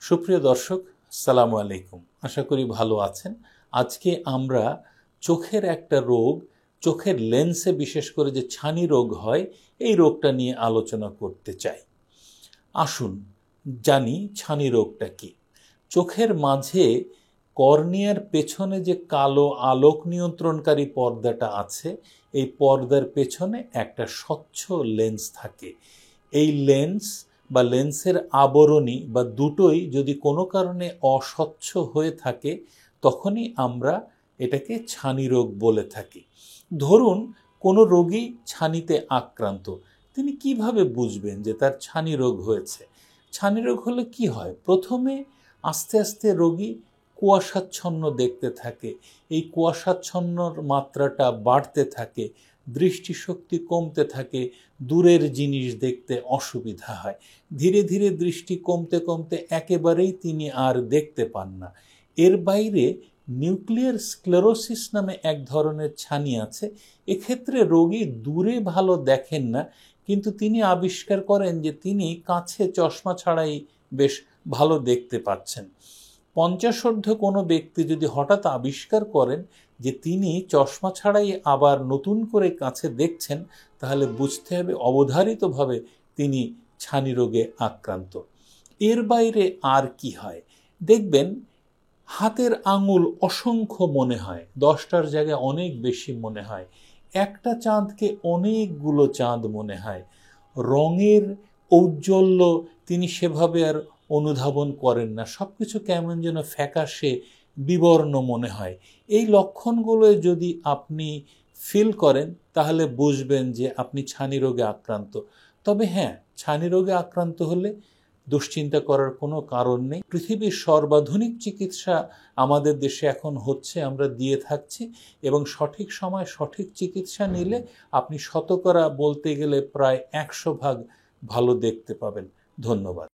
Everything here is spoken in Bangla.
সুপ্রিয় দর্শক, আসসালামু আলাইকুম। আশা করি ভালো আছেন। আজকে আমরা চোখের একটা রোগ, চোখের লেন্সে বিশেষ করে যে ছানি রোগ হয়, এই রোগটা নিয়ে আলোচনা করতে চাই। আসুন জানি ছানি রোগটা কি। চোখের মাঝে কর্নিয়ার পেছনে যে কালো আলোক নিয়ন্ত্রণকারী পর্দাটা আছে, এই পর্দার পেছনে একটা স্বচ্ছ লেন্স থাকে। এই লেন্স বা লেন্সের আবরণী বা দুটোই যদি কোনো কারণে অস্বচ্ছ হয়ে থাকে, তখনই আমরা এটাকে ছানি রোগ বলে থাকি। ধরুন কোনো রোগী ছানিতে আক্রান্ত, তিনি কিভাবে বুঝবেন যে তার ছানি রোগ হয়েছে? ছানি রোগ হলে কি হয়? প্রথমে আস্তে আস্তে রোগী কুয়াশাচ্ছন্ন দেখতে থাকে, এই কুয়াশাচ্ছন্নর মাত্রাটা বাড়তে থাকে, দৃষ্টিশক্তি কমতে থাকে, দূরের জিনিস দেখতে অসুবিধা হয়। ধীরে ধীরে দৃষ্টি কমতে কমতে একেবারেই তিনি আর দেখতে পান না। এর বাইরে নিউক্লিয়ার স্ক্লেরোসিস নামে এক ধরনের ছানি আছে। এক্ষেত্রে রোগী দূরে ভালো দেখেন না, কিন্তু তিনি আবিষ্কার করেন যে তিনি কাছে চশমা ছাড়াই বেশ ভালো দেখতে পাচ্ছেন। 50 কোনো ব্যক্তি যদি হঠাৎ আবিষ্কার করেন যে তিনি চশমা ছাড়াই আবার নতুন করে কাছে দেখছেন, তাহলে বুঝতে হবে অবধারিতভাবে তিনি ছানি রোগে আক্রান্ত। এর বাইরে আর কি হয়? দেখবেন হাতের আঙুল অসংখ্য মনে হয়, 10টার জায়গায় অনেক বেশি মনে হয়। একটা চাঁদকে অনেকগুলো চাঁদ মনে হয়। রঙের ঔজ্জ্বল্য তিনি সেভাবে আর অনুধাবন করেন না, সব কিছু কেমন যেন ফ্যাকাশে বিবর্ণ মনে হয়। এই লক্ষণগুলো যদি আপনি ফিল করেন, তাহলে বুঝবেন যে আপনি ছানি রোগে আক্রান্ত। তবে হ্যাঁ, ছানি রোগে আক্রান্ত হলে দুশ্চিন্তা করার কোনো কারণ নেই। পৃথিবীর সর্বাধুনিক চিকিৎসা আমাদের দেশে এখন হচ্ছে, আমরা দিয়ে থাকছি, এবং সঠিক সময় সঠিক চিকিৎসা নিলে আপনি শতকরা বলতে গেলে প্রায় 100 ভাগ ভালো দেখতে পাবেন। ধন্যবাদ।